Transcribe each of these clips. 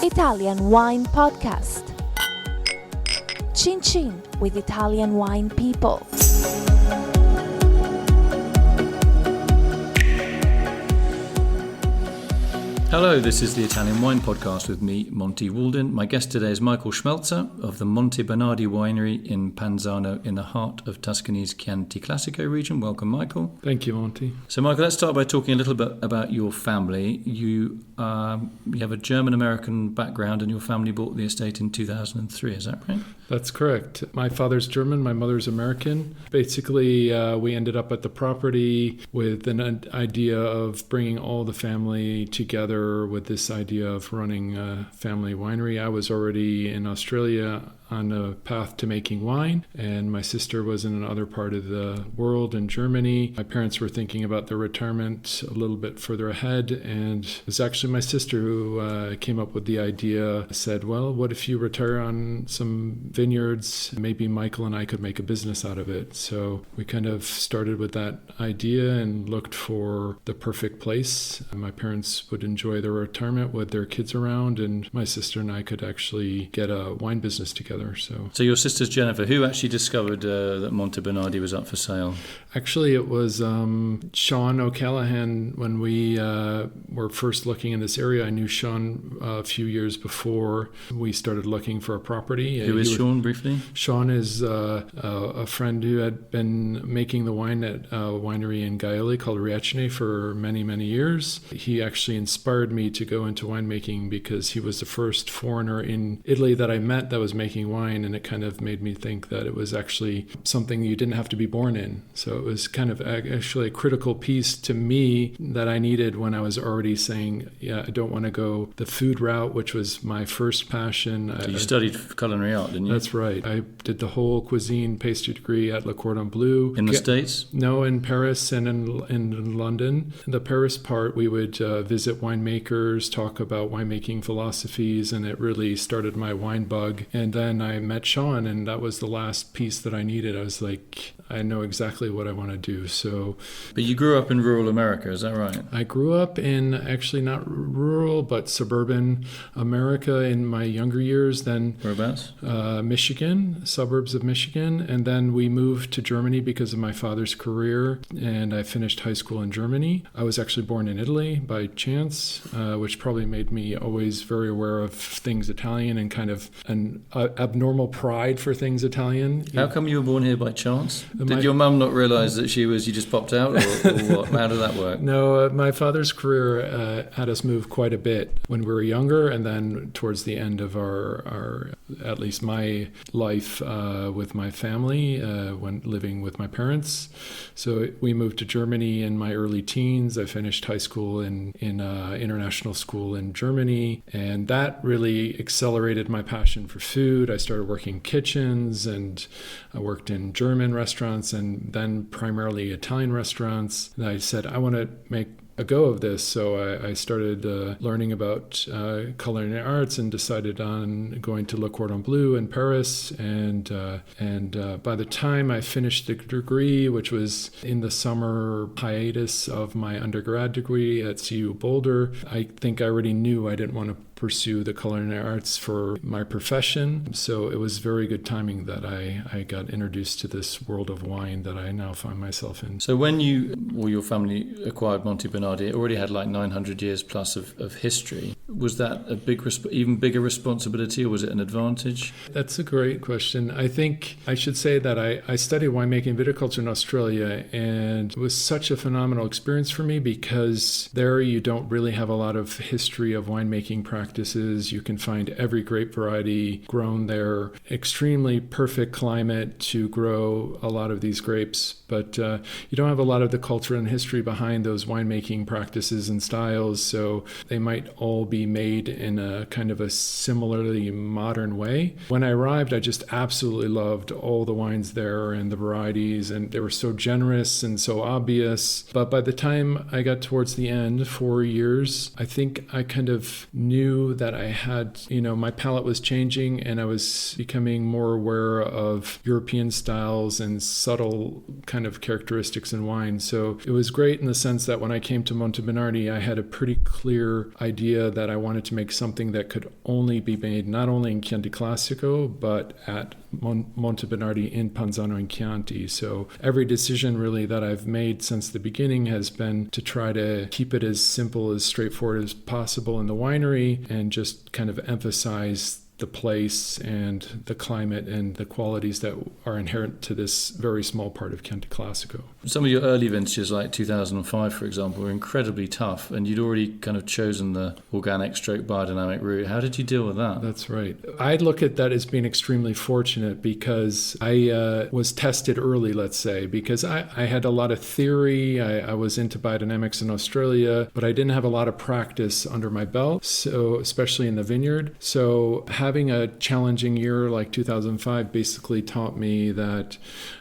Italian Wine Podcast. Chin Chin with Italian wine people. Hello, this is the Italian Wine Podcast with me, Monty Waldin. My guest today is Michael Schmelzer of the Monte Bernardi Winery in Panzano in the heart of Tuscany's Chianti Classico region. Welcome, Michael. Thank you, Monty. So, Michael, let's start by talking a little bit about your family. You have a German-American background and your family bought the estate in 2003, is that right? That's correct. My father's German, my mother's American. Basically, we ended up at the property with an idea of bringing all the family together with this idea of running a family winery. I was already in Australia on a path to making wine, and my sister was in another part of the world in Germany. My parents were thinking about their retirement a little bit further ahead, and it was actually my sister who came up with the idea, said, well, what if you retire on some vineyards? Maybe Michael and I could make a business out of it. So we kind of started with that idea and looked for the perfect place. My parents would enjoy their retirement with their kids around, and my sister and I could actually get a wine business together. So your sister's Jennifer. Who actually discovered that Monte Bernardi was up for sale? Actually, it was Sean O'Callaghan. When we were first looking in this area, I knew Sean a few years before we started looking for a property. Who is Sean, briefly? Sean is a friend who had been making the wine at a winery in Gaiole called Regio for many, many years. He actually inspired me to go into winemaking because he was the first foreigner in Italy that I met that was making wine, and it kind of made me think that it was actually something you didn't have to be born in. So it was kind of actually a critical piece to me that I needed when I was already saying, I don't want to go the food route, which was my first passion. So you studied culinary art, didn't you? That's right. I did the whole cuisine pastry degree at Le Cordon Bleu. In the States? No, in Paris and in London. In the Paris part, we would visit winemakers, talk about winemaking philosophies, and it really started my wine bug. And then I met Sean, and that was the last piece that I needed. I was like, I know exactly what I want to do. So, but you grew up in rural America, is that right? I grew up in actually not rural, but suburban America in my younger years. Then whereabouts? Michigan, suburbs of Michigan. And then we moved to Germany because of my father's career, and I finished high school in Germany. I was actually born in Italy by chance, which probably made me always very aware of things Italian and kind of an abnormal pride for things Italian. How come you were born here by chance? Did your mum not realise that you just popped out, or what? How did that work? No, my father's career had us move quite a bit when we were younger, and then towards the end of our at least my life with my family, when living with my parents. So we moved to Germany in my early teens. I finished high school in international school in Germany, and that really accelerated my passion for food. I started working kitchens, and I worked in German restaurants and then primarily Italian restaurants. And I said, I want to make a go of this. So I started learning about culinary arts and decided on going to Le Cordon Bleu in Paris. And by the time I finished the degree, which was in the summer hiatus of my undergrad degree at CU Boulder, I think I already knew I didn't want to pursue the culinary arts for my profession. So it was very good timing that I got introduced to this world of wine that I now find myself in. So when you or your family acquired Monte Bernardi, it already had like 900 years plus of history. Was that a even bigger responsibility, or was it an advantage? That's a great question. I think I should say that I studied winemaking and viticulture in Australia, and it was such a phenomenal experience for me because there you don't really have a lot of history of winemaking practices. You can find every grape variety grown there, extremely perfect climate to grow a lot of these grapes, but you don't have a lot of the culture and history behind those winemaking practices and styles, so they might all be made in a kind of a similarly modern way. When I arrived, I just absolutely loved all the wines there and the varieties, and they were so generous and so obvious. But by the time I got towards the end, 4 years, I think I kind of knew knew that I had, my palate was changing and I was becoming more aware of European styles and subtle kind of characteristics in wine. So it was great in the sense that when I came to Monte Bernardi, I had a pretty clear idea that I wanted to make something that could only be made not only in Chianti Classico, but at Monte Bernardi in Panzano and Chianti. So every decision really that I've made since the beginning has been to try to keep it as simple, as straightforward as possible in the winery and just kind of emphasize the place and the climate and the qualities that are inherent to this very small part of Chianti Classico. Some of your early vintages, like 2005, for example, were incredibly tough, and you'd already kind of chosen the organic stroke biodynamic route. How did you deal with that? That's right. I look at that as being extremely fortunate because I was tested early, let's say, because I had a lot of theory. I was into biodynamics in Australia, but I didn't have a lot of practice under my belt, so especially in the vineyard. So having a challenging year like 2005 basically taught me that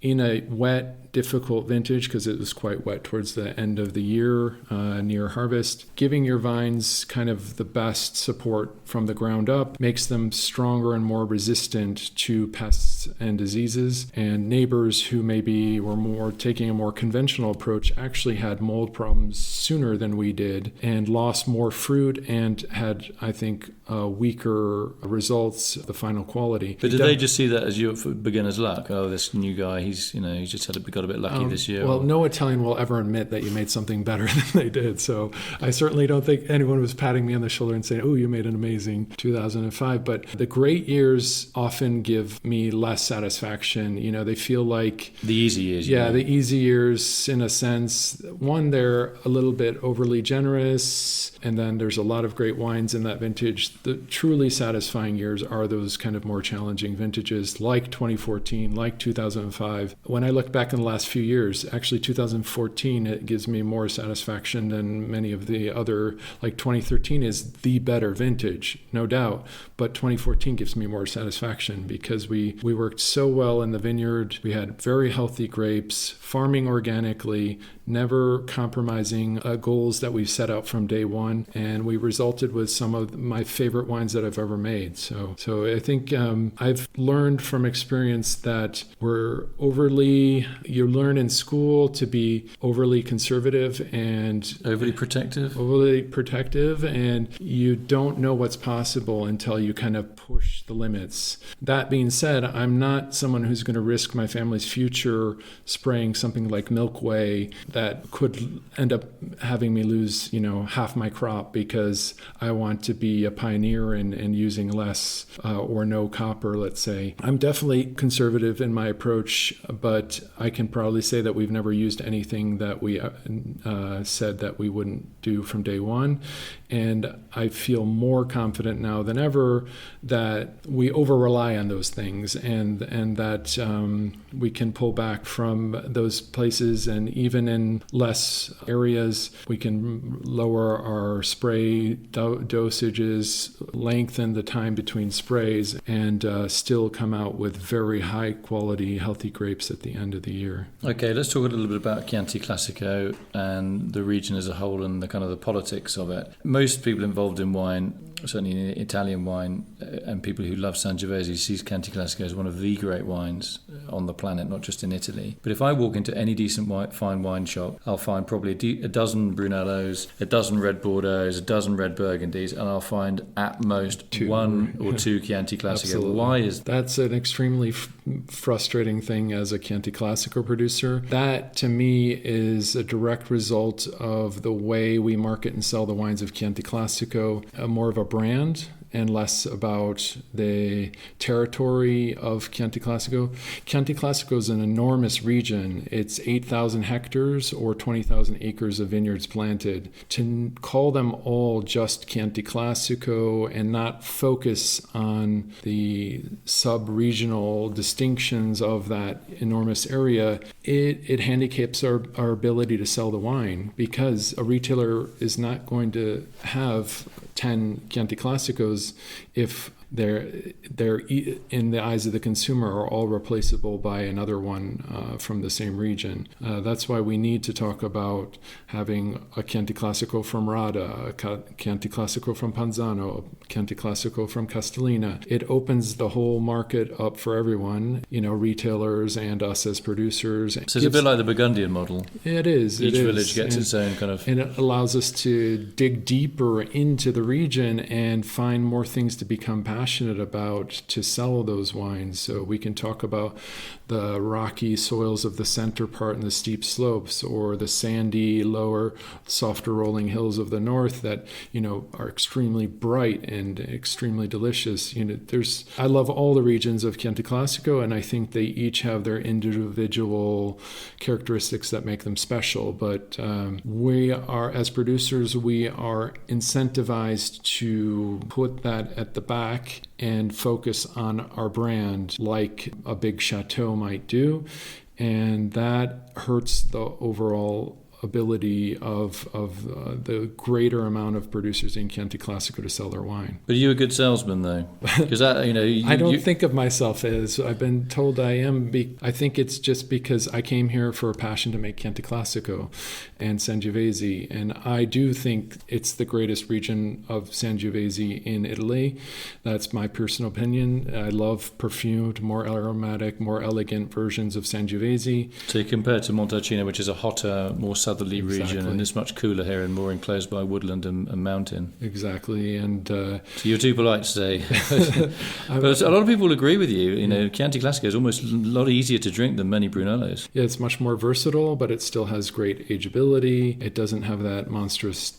in a wet, difficult vintage, because it was quite wet towards the end of the year, near harvest, giving your vines kind of the best support from the ground up makes them stronger and more resistant to pests and diseases. And neighbors who maybe were more taking a more conventional approach actually had mold problems sooner than we did and lost more fruit and had, I think, weaker results, the final quality. But did they just see that as your beginner's luck? Oh, this new guy, he's just got a bit lucky this year. Well, no Italian will ever admit that you made something better than they did. So I certainly don't think anyone was patting me on the shoulder and saying, oh, you made an amazing 2005. But the great years often give me less satisfaction. They feel like the easy years. Yeah, the easy years in a sense. One, they're a little bit overly generous. And then there's a lot of great wines in that vintage. The truly satisfying years are those kind of more challenging vintages like 2014, like 2005. When I look back in the last few years, actually 2014, it gives me more satisfaction than many of the other, like 2013 is the better vintage, no doubt. But 2014 gives me more satisfaction because we worked so well in the vineyard. We had very healthy grapes, farming organically, never compromising goals that we set out from day one. And we resulted with some of my favorite wines that I've ever made. So I think I've learned from experience that you learn in school to be overly conservative and overly protective, and you don't know what's possible until you kind of push the limits. That being said, I'm not someone who's going to risk my family's future spraying something like Milkway that could end up having me lose, half my crop because I want to be a pioneer in using less or no copper, let's say. I'm definitely conservative in my approach, but I can proudly say that we've never used anything that we said that we wouldn't do from day one. And I feel more confident now than ever that we over-rely on those things and that we can pull back from those places, and even in less areas, we can lower our spray dosages, lengthen the time between sprays, and still come out with very high-quality, healthy grapes at the end of the year. Okay, let's talk a little bit about Chianti Classico and the region as a whole and the kind of the politics of it. Most people involved in wine, certainly in Italian wine, and people who love Sangiovese see Chianti Classico as one of the great wines on the planet, not just in Italy. But if I walk into any decent fine wine shop, I'll find probably a dozen Brunellos, a dozen red Bordeaux, a dozen red Burgundies, and I'll find at most one or two Chianti Classico. Absolutely. Why is that? That's an extremely frustrating thing as a Chianti Classico producer. That, to me, is a direct result of the way we market and sell the wines of Chianti Classico, more of a brand and less about the territory of Chianti Classico. Chianti Classico is an enormous region. It's 8,000 hectares or 20,000 acres of vineyards planted. To call them all just Chianti Classico and not focus on the sub-regional distinctions of that enormous area, it handicaps our ability to sell the wine, because a retailer is not going to have 10 Chianti Classicos if they're in the eyes of the consumer are all replaceable by another one from the same region. That's why we need to talk about having a Chianti Classico from Rada, a Chianti Classico from Panzano, a Chianti Classico from Castellina. It opens the whole market up for everyone, retailers and us as producers. So it's a bit like the Burgundian model. It is. Each village gets its own kind of... And it allows us to dig deeper into the region and find more things to become passionate about to sell those wines. So we can talk about the rocky soils of the center part and the steep slopes, or the sandy, lower, softer rolling hills of the north that, are extremely bright and extremely delicious. I love all the regions of Chianti Classico, and I think they each have their individual characteristics that make them special. But we are, as producers, we are incentivized to put that at the back and focus on our brand like a big chateau might do. And that hurts the overall ability of the greater amount of producers in Chianti Classico to sell their wine. But are you a good salesman, though? Because I don't think of myself as. I've been told I am. I think it's just because I came here for a passion to make Chianti Classico and Sangiovese, and I do think it's the greatest region of Sangiovese in Italy. That's my personal opinion. I love perfumed, more aromatic, more elegant versions of Sangiovese. So you compare to Montalcino, which is a hotter, more southerly region, and it's much cooler here and more enclosed by woodland and mountain. Exactly, and so you're too polite to say. But a lot of people agree with you. Chianti Classico is almost a lot easier to drink than many Brunellos. Yeah, it's much more versatile, but it still has great ageability. It doesn't have that monstrous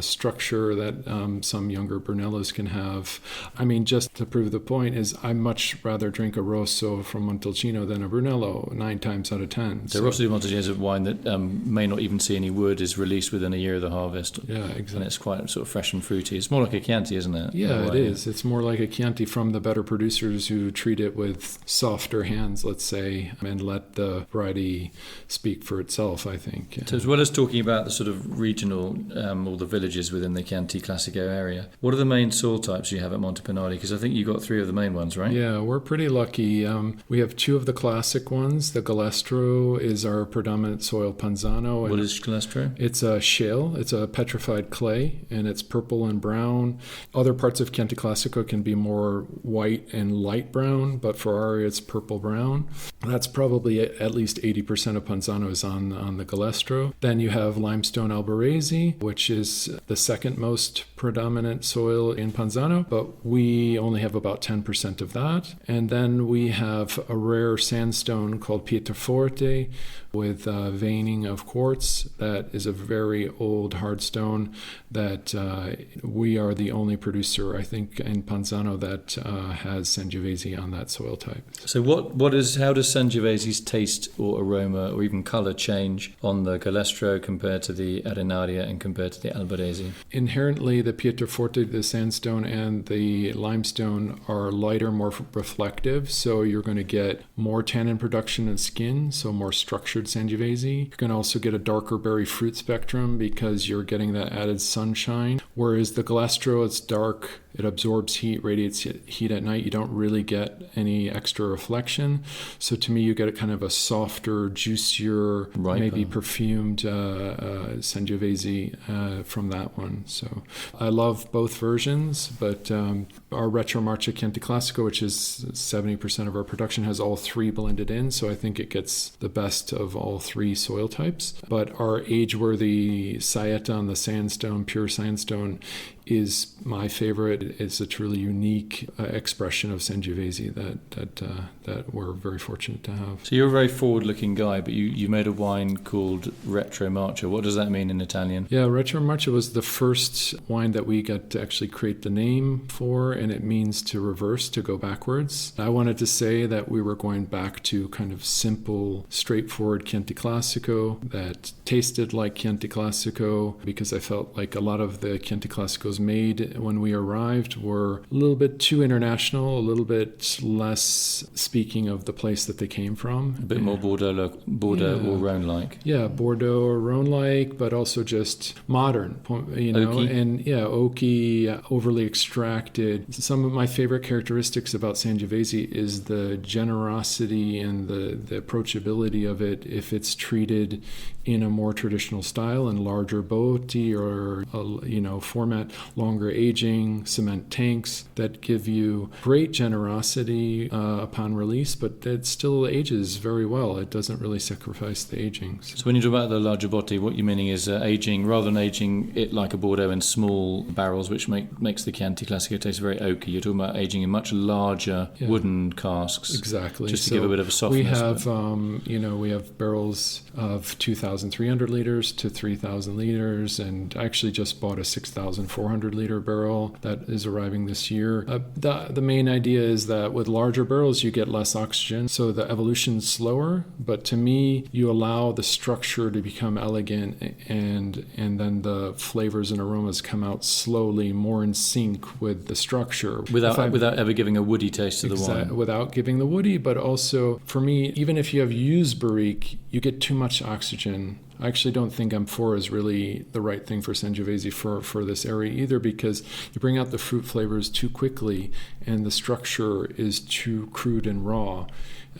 structure that some younger Brunellos can have. I mean, just to prove the point is I much rather drink a Rosso from Montalcino than a Brunello 9 times out of 10. So Rosso di Montalcino is a wine that may not even see any wood, is released within a year of the harvest. Yeah, exactly. And it's quite sort of fresh and fruity. It's more like a Chianti, isn't it? Yeah, it is. It's more like a Chianti from the better producers who treat it with softer hands, let's say, and let the variety speak for itself, I think. So as well as talking about the sort of regional or the villages within the Chianti Classico area, what are the main soil types you have at Monte Bernardi? Because I think you got 3 of the main ones, right? Yeah, we're pretty lucky. We have 2 of the classic ones. The Galestro is our predominant soil Panzano. What is Galestro? It's a shale. It's a petrified clay, and it's purple and brown. Other parts of Chianti Classico can be more white and light brown, but for our area, it's purple-brown. That's probably at least 80% of Panzano is on the Galestro. Then you have limestone Albarese, which is the second most predominant soil in Panzano, but we only have about 10% of that. And then we have a rare sandstone called Pietraforte with veining of quartz. That is a very old hard stone that we are the only producer, I think, in Panzano that has Sangiovese on that soil type. So how does Sangiovese's taste or aroma or even colour change on the Galestro compared to the Arenaria and compared to the Albarese? Inherently, the Pietraforte, the sandstone, and the limestone are lighter, more reflective, so you're going to get more tannin production in skin, so more structured Sangiovese. You can also get a darker berry fruit spectrum because you're getting that added sunshine, whereas the Galestro, it's dark, it absorbs heat, radiates heat at night. You don't really get any extra reflection. So to me, you get a kind of a softer, juicier, riper, maybe perfumed Sangiovese from that one. So I love both versions, but our Retromarcia Chianti Classico, which is 70% of our production, has all 3 blended in. So I think it gets the best of all 3 soil types. But our age-worthy Saeta on the sandstone, pure sandstone, is my favorite. It's a truly unique expression of Sangiovese that we're very fortunate to have. So you're a very forward-looking guy, but you made a wine called Retromarcia. What does that mean in Italian? Yeah, Retromarcia was the first wine that we got to actually create the name for, and it means to reverse, to go backwards. I wanted to say that we were going back to kind of simple, straightforward Chianti Classico that tasted like Chianti Classico, because I felt like a lot of the Chianti Classicos made when we arrived were a little bit too international, a little bit less speaking of the place that they came from. A bit more Bordeaux or Rhone-like. Yeah, Bordeaux or Rhone-like, but also just modern, oaky. And oaky, overly extracted. Some of my favorite characteristics about Sangiovese is the generosity and the approachability of it if it's treated in a more traditional style and larger botti or format. longer aging, cement tanks that give you great generosity upon release, but it still ages very well. It doesn't really sacrifice the aging. So when you talk about the larger botti, what you're meaning is aging, rather than aging it like a Bordeaux in small barrels, which makes the Chianti Classico taste very oaky, you're talking about aging in much larger wooden casks. Exactly. Just to give a bit of a softness. We have barrels of 2,300 liters to 3,000 liters, and I actually just bought a 6,400 liter barrel that is arriving this year. The main idea is that with larger barrels, you get less oxygen, so the evolution's slower, but to me, you allow the structure to become elegant, and then the flavors and aromas come out slowly, more in sync with the structure. Without ever giving a woody taste to the wine. Without giving the woody, but also, for me, even if you have used barrique, you get too much oxygen. I actually don't think amphora is really the right thing for Sangiovese for this area either, because you bring out the fruit flavors too quickly and the structure is too crude and raw.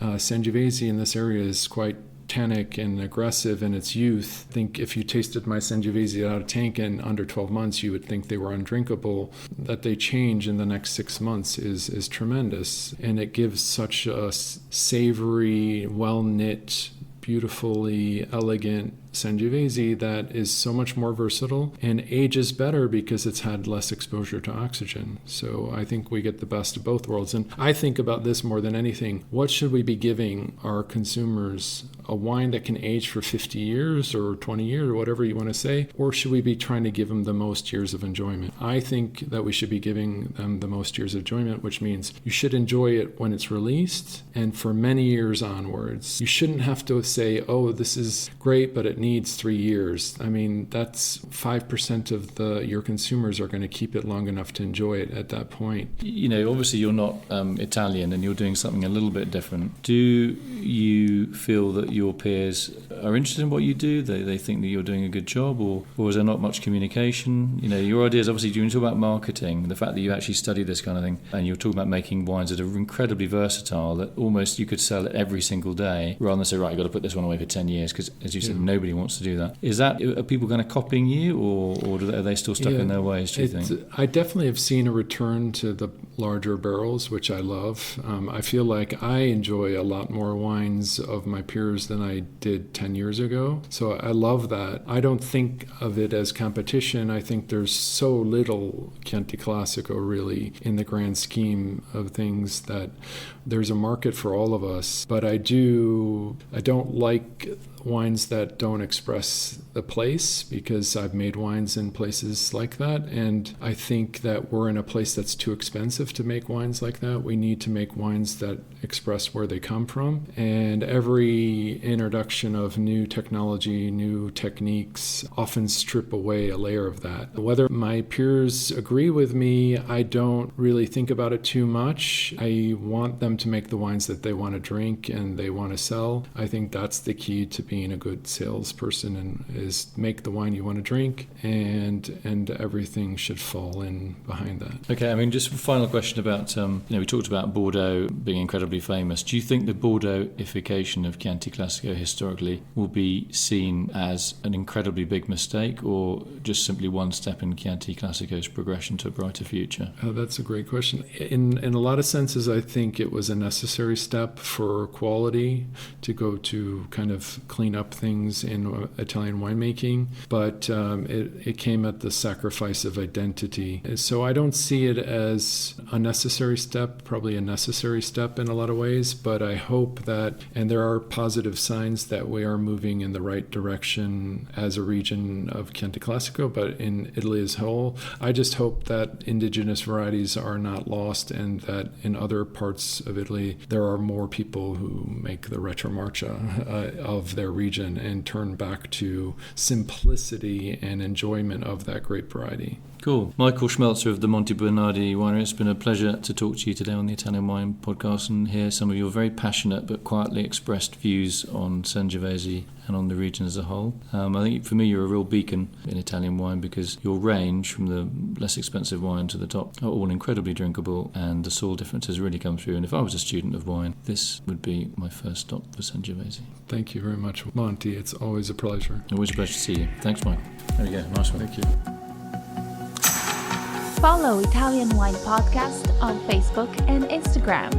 Sangiovese in this area is quite tannic and aggressive in its youth. I think if you tasted my Sangiovese out of tank in under 12 months, you would think they were undrinkable. That they change in the next 6 months is tremendous. And it gives such a savory, well-knit, beautifully elegant Sangiovese that is so much more versatile and ages better because it's had less exposure to oxygen. So I think we get the best of both worlds. And I think about this more than anything. What should we be giving our consumers? A wine that can age for 50 years or 20 years or whatever you want to say? Or should we be trying to give them the most years of enjoyment? I think that we should be giving them the most years of enjoyment, which means you should enjoy it when it's released and for many years onwards. You shouldn't have to say, oh, this is great, but it needs 3 years. I mean, that's 5% of your consumers are going to keep it long enough to enjoy it at that point. You know, obviously you're not Italian and you're doing something a little bit different. Do you feel that your peers are interested in what you do? They think that you're doing a good job, or is there not much communication? You know, your ideas, obviously, you talk about marketing, the fact that you actually study this kind of thing, and you're talking about making wines that are incredibly versatile, that almost you could sell it every single day, rather than say, right, you've got to put this one away for 10 years, because as you said, nobody wants to do that. Are people kind of copying you, or are they still stuck in their ways, do you think? I definitely have seen a return to the larger barrels, which I love. I feel like I enjoy a lot more wines of my peers than I did 10 years ago. So I love that. I don't think of it as competition. I think there's so little Chianti Classico really in the grand scheme of things that there's a market for all of us. But I don't like wines that don't express the place, because I've made wines in places like that, and I think that we're in a place that's too expensive to make wines like that. We need to make wines that express where they come from, and every introduction of new technology, new techniques often strip away a layer of that. Whether my peers agree with me, I don't really think about it too much. I want them to make the wines that they want to drink and they want to sell. I think that's the key to being a good salesperson, and is make the wine you want to drink, and everything should fall in behind that. Okay, I mean, just a final question about, we talked about Bordeaux being incredibly famous. Do you think the Bordeauxification of Chianti Classico historically will be seen as an incredibly big mistake, or just simply one step in Chianti Classico's progression to a brighter future? That's a great question. In a lot of senses, I think it was a necessary step for quality to go to kind of clean up things in Italian winemaking, but it came at the sacrifice of identity. So I don't see it as a necessary step, probably a necessary step in a lot of ways, but I hope that, and there are positive signs that we are moving in the right direction as a region of Chianti Classico, but in Italy as a whole. I just hope that indigenous varieties are not lost, and that in other parts of Italy there are more people who make the Retromarcia of their region and turn back to simplicity and enjoyment of that grape variety. Cool. Michael Schmelzer of the Monte Bernardi Winery. It's been a pleasure to talk to you today on the Italian Wine Podcast and hear some of your very passionate but quietly expressed views on Sangiovese and on the region as a whole. I think for me you're a real beacon in Italian wine, because your range, from the less expensive wine to the top, are all incredibly drinkable, and the soil differences really come through. And if I was a student of wine, this would be my first stop for Sangiovese. Thank you very much, Monty. It's always a pleasure. Always a pleasure to see you. Thanks, Michael. There we go. Nice one. Thank you. Follow Italian Wine Podcast on Facebook and Instagram.